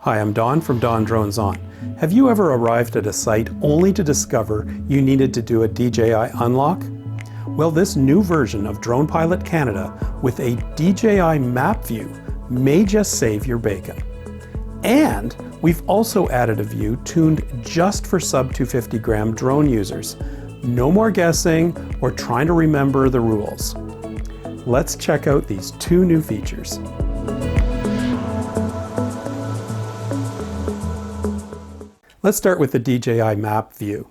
Hi, I'm Don from DonDronesOn. Have you ever arrived at a site only to discover you needed to do a DJI unlock? Well, this new version of Drone Pilot Canada with a DJI Map View may just save your bacon. And we've also added a view tuned just for sub-250g drone users. No more guessing or trying to remember the rules. Let's check out these two new features. Let's start with the DJI Map View.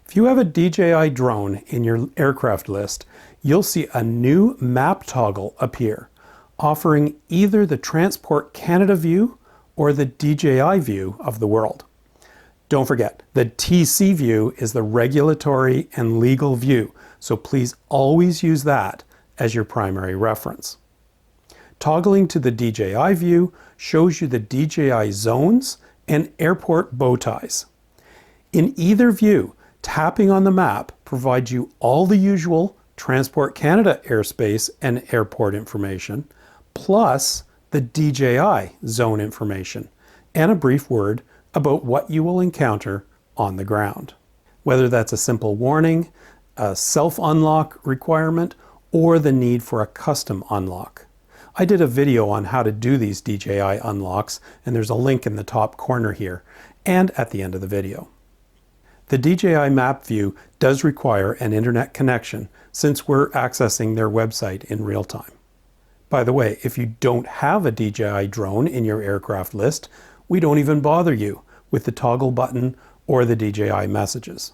If you have a DJI drone in your aircraft list, you'll see a new map toggle appear, offering either the Transport Canada view or the DJI view of the world. Don't forget, the TC view is the regulatory and legal view, so please always use that as your primary reference. Toggling to the DJI view shows you the DJI zones and airport bow ties. In either view, tapping on the map provides you all the usual Transport Canada airspace and airport information, plus the DJI zone information, and a brief word about what you will encounter on the ground. Whether that's a simple warning, a self-unlock requirement, or the need for a custom unlock. I did a video on how to do these DJI unlocks, and there's a link in the top corner here and at the end of the video. The DJI Map View does require an internet connection since we're accessing their website in real time. By the way, if you don't have a DJI drone in your aircraft list, we don't even bother you with the toggle button or the DJI messages.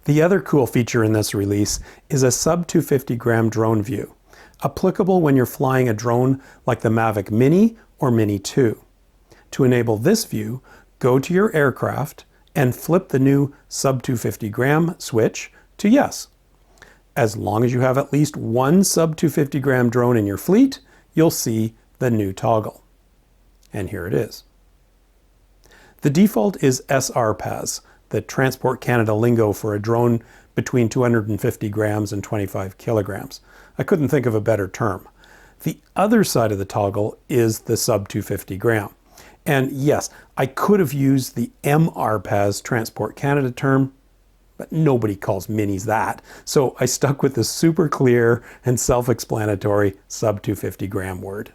The other cool feature in this release is a sub-250g drone view, applicable when you're flying a drone like the Mavic Mini or Mini 2. To enable this view, go to your aircraft and flip the new sub-250g switch to yes. As long as you have at least one sub-250g drone in your fleet, you'll see the new toggle. And here it is. The default is sRPAS, the Transport Canada lingo for a drone between 250 grams and 25 kilograms. I couldn't think of a better term. The other side of the toggle is the sub-250g. And yes, I could have used the mRPAS Transport Canada term, but nobody calls minis that. So I stuck with the super clear and self-explanatory sub-250g word.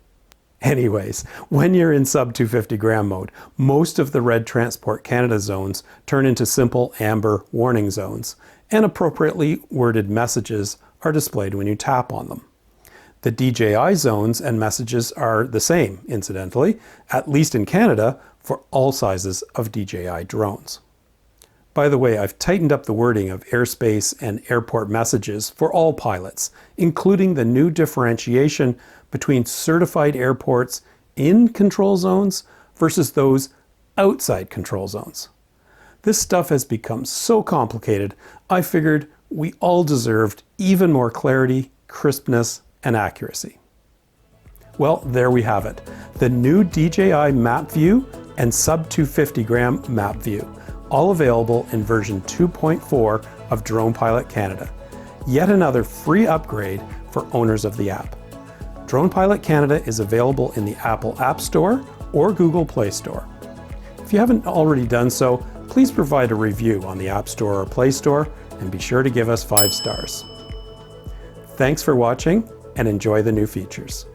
Anyways, when you're in sub-250g mode, most of the red Transport Canada zones turn into simple amber warning zones, and appropriately worded messages are displayed when you tap on them. The DJI zones and messages are the same, incidentally, at least in Canada, for all sizes of DJI drones. By the way, I've tightened up the wording of airspace and airport messages for all pilots, including the new differentiation between certified airports in control zones versus those outside control zones. This stuff has become so complicated, I figured we all deserved even more clarity, crispness, and accuracy. Well, there we have it. The new DJI Map View and sub-250g Map View, all available in version 2.4 of Drone Pilot Canada. Yet another free upgrade for owners of the app. Drone Pilot Canada is available in the Apple App Store or Google Play Store. If you haven't already done so, please provide a review on the App Store or Play Store and be sure to give us 5 stars. Thanks for watching and enjoy the new features.